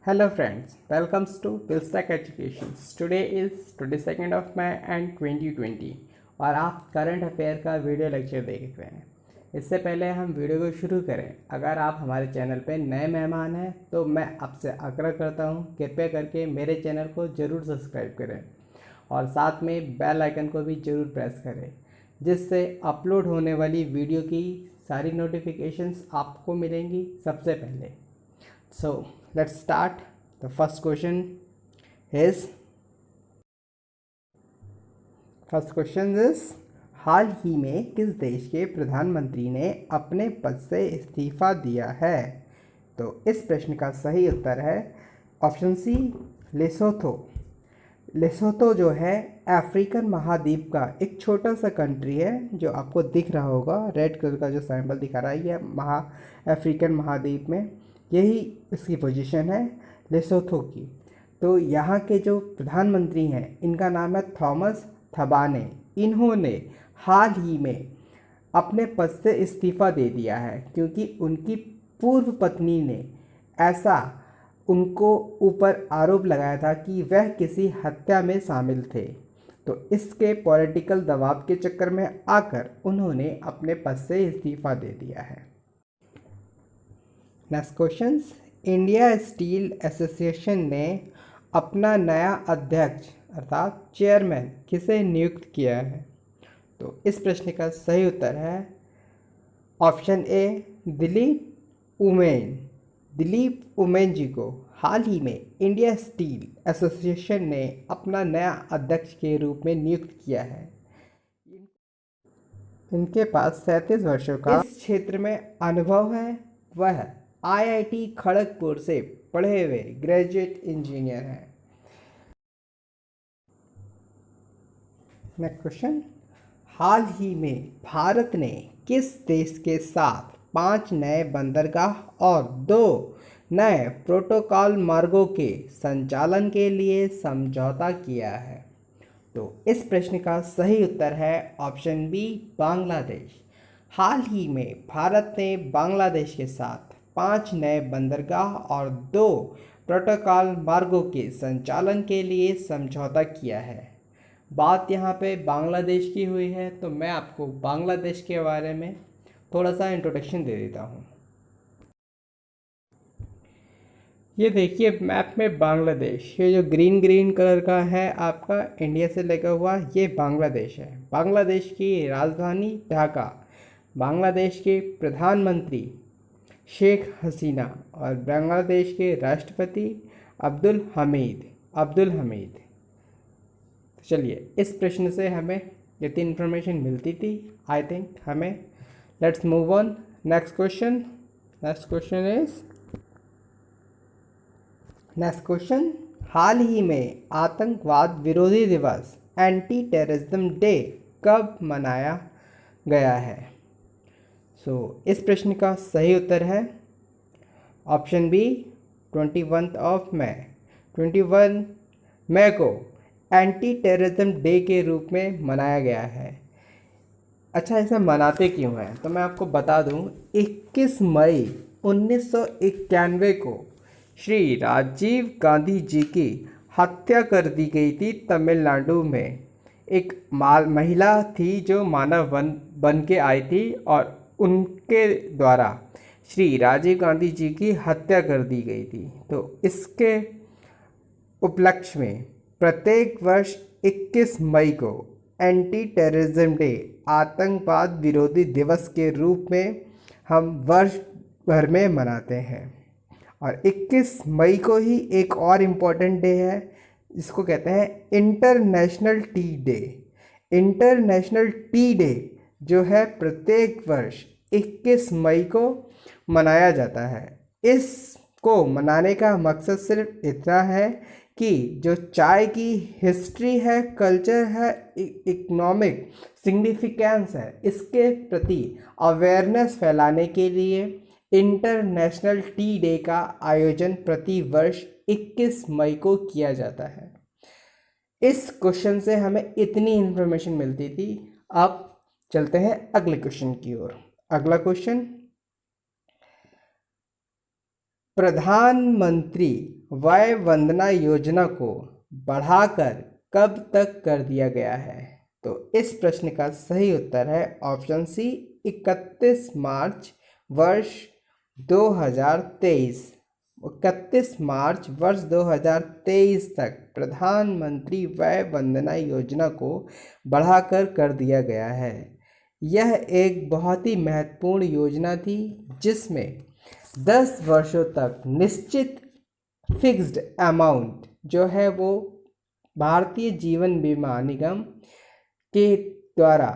Hello friends, welcomes to Pilstack Educations. Today is 22nd of May and 2020 और आप current affair का video lecture देख रहे हैं। इससे पहले हम वीडियो को शुरू करें, अगर आप हमारे चैनल पर नए मेहमान हैं तो मैं आपसे आग्रह करता हूं, कृपया करके मेरे चैनल को ज़रूर सब्सक्राइब करें और साथ में बेल आइकन को भी ज़रूर प्रेस करें, जिससे अपलोड होने वाली वीडियो की सारी नोटिफिकेशंस आपको मिलेंगी सबसे पहले। So let's start. The first question is हाल ही में किस देश के प्रधानमंत्री ने अपने पद से इस्तीफा दिया है? तो इस प्रश्न का सही उत्तर है ऑप्शन सी, लेसोथो। लेसोथो जो है अफ्रीकन महाद्वीप का एक छोटा सा कंट्री है, जो आपको दिख रहा होगा, रेड कलर का जो सिंबल दिखा रहा है, ये अफ्रीकन महाद्वीप में यही इसकी पोजीशन है लेसोथो की। तो यहाँ के जो प्रधानमंत्री हैं इनका नाम है थॉमस थबाने। इन्होंने हाल ही में अपने पद से इस्तीफ़ा दे दिया है, क्योंकि उनकी पूर्व पत्नी ने ऐसा उनको ऊपर आरोप लगाया था कि वह किसी हत्या में शामिल थे। तो इसके पॉलिटिकल दबाव के चक्कर में आकर उन्होंने अपने पद से इस्तीफ़ा दे दिया है। Next question, India steel association ने अपना नया अध्यक्ष अर्थात चेयरमैन किसे नियुक्त किया है? तो इस प्रश्न का सही उत्तर है ऑप्शन ए, दिलीप उमेन। दिलीप उमेन जी को हाल ही में इंडिया स्टील एसोसिएशन ने अपना नया अध्यक्ष के रूप में नियुक्त किया है। इनके पास 37 वर्षों का इस क्षेत्र में अनुभव है। वह आईआईटी खड़गपुर से पढ़े हुए ग्रेजुएट इंजीनियर हैं। नेक्स्ट क्वेश्चन, हाल ही में भारत ने किस देश के साथ 5 नए बंदरगाह और 2 नए प्रोटोकॉल मार्गों के संचालन के लिए समझौता किया है? तो इस प्रश्न का सही उत्तर है ऑप्शन बी, बांग्लादेश। हाल ही में भारत ने बांग्लादेश के साथ 5 नए बंदरगाह और 2 प्रोटोकॉल मार्गों के संचालन के लिए समझौता किया है। बात यहाँ पे बांग्लादेश की हुई है, तो मैं आपको बांग्लादेश के बारे में थोड़ा सा इंट्रोडक्शन दे देता हूँ। ये देखिए मैप में बांग्लादेश, ये जो ग्रीन कलर का है आपका इंडिया से लगा हुआ, ये बांग्लादेश है। बांग्लादेश की राजधानी ढाका, बांग्लादेश के प्रधानमंत्री शेख हसीना और बांग्लादेश के राष्ट्रपति अब्दुल हमीद। चलिए, इस प्रश्न से हमें जितनी इन्फॉर्मेशन मिलती थी, आई थिंक हमें let's move on. Next question, हाल ही में आतंकवाद विरोधी दिवस एंटी टेररिज्म डे कब मनाया गया है? इस प्रश्न का सही उत्तर है ऑप्शन बी, 21 मई को एंटी टेररिज्म डे के रूप में मनाया गया है। अच्छा, इसे मनाते क्यों हैं? तो मैं आपको बता दूं, 21 मई 1991 को श्री राजीव गांधी जी की हत्या कर दी गई थी। तमिलनाडु में एक महिला थी जो मानव बन के आई थी और उनके द्वारा श्री राजीव गांधी जी की हत्या कर दी गई थी। तो इसके उपलक्ष्य में प्रत्येक वर्ष 21 मई को एंटी टेररिज्म डे, आतंकवाद विरोधी दिवस के रूप में हम वर्ष भर में मनाते हैं। और 21 मई को ही एक और इम्पोर्टेंट डे है, जिसको कहते हैं international T day. International T day जो है प्रत्येक वर्ष 21 मई को मनाया जाता है। इसको मनाने का मकसद सिर्फ इतना है कि जो चाय की हिस्ट्री है, कल्चर है, इकोनॉमिक सिग्निफिकेंस है, इसके प्रति अवेयरनेस फैलाने के लिए इंटरनेशनल टी डे का आयोजन प्रति वर्ष 21 मई को किया जाता है। इस क्वेश्चन से हमें इतनी इन्फॉर्मेशन मिलती थी। अब चलते हैं अगले क्वेश्चन की ओर। अगला क्वेश्चन, प्रधानमंत्री वय वंदना योजना को बढ़ाकर कब तक कर दिया गया है? तो इस प्रश्न का सही उत्तर है ऑप्शन सी 31 मार्च वर्ष 2023। 31 मार्च वर्ष 2023 तक प्रधानमंत्री वय वंदना योजना को बढ़ाकर कर दिया गया है। यह एक बहुत ही महत्वपूर्ण योजना थी जिसमें 10 वर्षों तक निश्चित फिक्स्ड अमाउंट जो है वो भारतीय जीवन बीमा निगम के द्वारा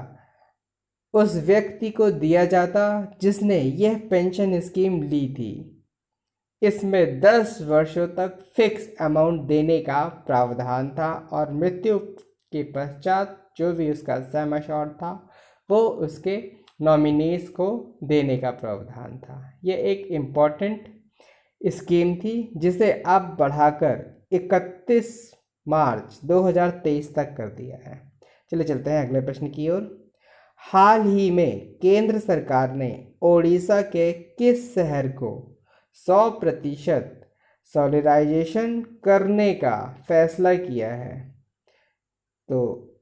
उस व्यक्ति को दिया जाता जिसने यह पेंशन स्कीम ली थी। इसमें 10 वर्षों तक फिक्स अमाउंट देने का प्रावधान था और मृत्यु के पश्चात जो भी उसका सम एश्योर्ड था वो उसके नॉमिनीज को देने का प्रावधान था। ये एक इम्पॉर्टेंट स्कीम थी जिसे अब बढ़ाकर 31 मार्च 2023 तक कर दिया है। चलिए चलते हैं अगले प्रश्न की ओर। हाल ही में केंद्र सरकार ने ओडिशा के किस शहर को 100% सोलराइजेशन करने का फैसला किया है? तो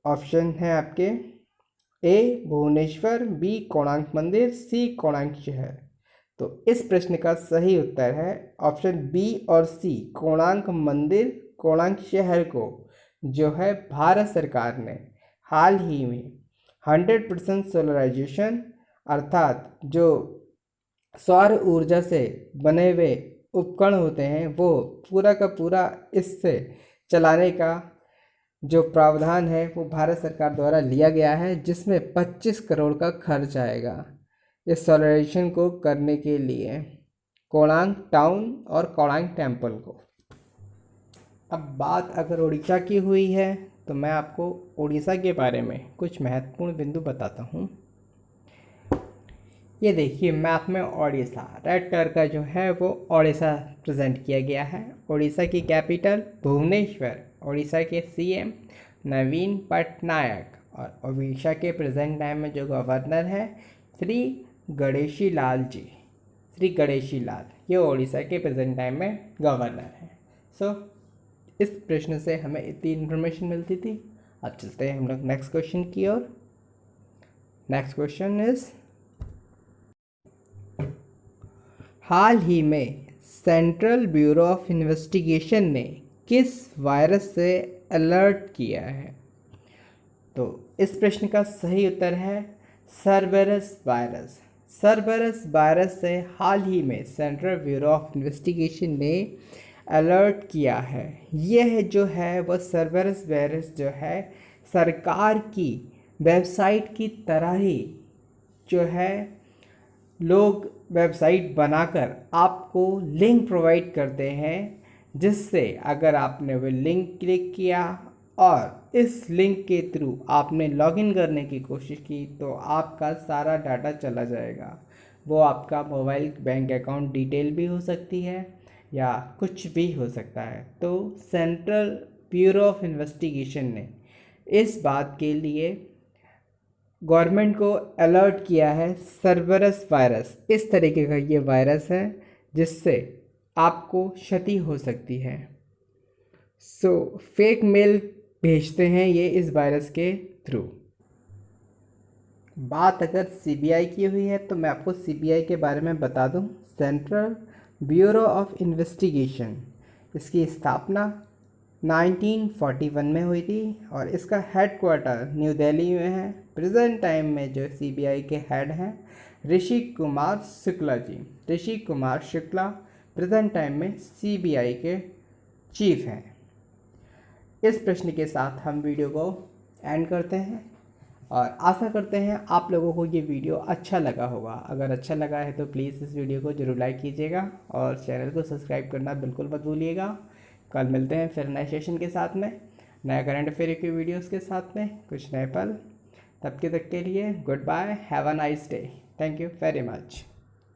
ऑप्शन है आपके ए भुवनेश्वर, बी कोणार्क मंदिर, सी कोणार्क शहर। तो इस प्रश्न का सही उत्तर है ऑप्शन बी और सी कोणार्क मंदिर कोणार्क शहर को जो है भारत सरकार ने हाल ही में 100% सोलराइजेशन अर्थात जो सौर ऊर्जा से बने हुए उपकरण होते हैं वो पूरा का पूरा इससे चलाने का जो प्रावधान है वो भारत सरकार द्वारा लिया गया है, जिसमें 25 करोड़ का खर्च आएगा इस सोलराइजेशन को करने के लिए कोणार्क टाउन और कोणार्क टेम्पल को। अब बात अगर उड़ीसा की हुई है तो मैं आपको उड़ीसा के बारे में कुछ महत्वपूर्ण बिंदु बताता हूँ। ये देखिए मैप में ओडिशा रेड कलर का जो है वो ओडिशा प्रेजेंट किया गया है। उड़ीसा की कैपिटल भुवनेश्वर, उड़ीसा के सीएम नवीन पटनायक और उड़ीसा के प्रेजेंट टाइम में जो गवर्नर है श्री गणेशी लाल जी, श्री गणेशी लाल, ये उड़ीसा के प्रेजेंट टाइम में गवर्नर है। सो इस प्रश्न से हमें इतनी इन्फॉर्मेशन मिलती थी। अब चलते हैं हम लोग नेक्स्ट क्वेश्चन की ओर। नेक्स्ट क्वेश्चन इज हाल ही में सेंट्रल ब्यूरो ऑफ इन्वेस्टिगेशन ने किस वायरस से अलर्ट किया है? तो इस प्रश्न का सही उत्तर है सर्बरस वायरस। सर्बरस वायरस से हाल ही में सेंट्रल ब्यूरो ऑफ इन्वेस्टिगेशन ने अलर्ट किया है। यह जो है वो सर्बरस वायरस जो है सरकार की वेबसाइट की तरह ही जो है लोग वेबसाइट बनाकर आपको लिंक प्रोवाइड करते हैं, जिससे अगर आपने वो लिंक क्लिक किया और इस लिंक के थ्रू आपने लॉगिन करने की कोशिश की तो आपका सारा डाटा चला जाएगा। वो आपका मोबाइल बैंक अकाउंट डिटेल भी हो सकती है या कुछ भी हो सकता है। तो सेंट्रल ब्यूरो ऑफ इन्वेस्टिगेशन ने इस बात के लिए गवर्नमेंट को अलर्ट किया है। सर्बरस वायरस इस तरीके का ये वायरस है जिससे आपको क्षति हो सकती है। सो फेक मेल भेजते हैं ये इस वायरस के थ्रू। बात अगर सीबीआई की हुई है तो मैं आपको सीबीआई के बारे में बता दूं। सेंट्रल ब्यूरो ऑफ इन्वेस्टिगेशन, इसकी स्थापना 1941 में हुई थी और इसका हेडक्वार्टर न्यू दिल्ली में है। प्रेजेंट टाइम में जो सीबीआई के हेड हैं ऋषि कुमार शुक्ला जी। ऋषि कुमार शुक्ला प्रेजेंट टाइम में सीबीआई के चीफ हैं। इस प्रश्न के साथ हम वीडियो को एंड करते हैं और आशा करते हैं आप लोगों को ये वीडियो अच्छा लगा होगा। अगर अच्छा लगा है तो प्लीज़ इस वीडियो को जरूर लाइक कीजिएगा और चैनल को सब्सक्राइब करना बिल्कुल मत भूलिएगा। कल मिलते हैं फिर नए सेशन के साथ में, नया करंट अफेयर के वीडियोस के साथ में, कुछ नए पल। तब के लिए good bye, have a nice day, thank you very much.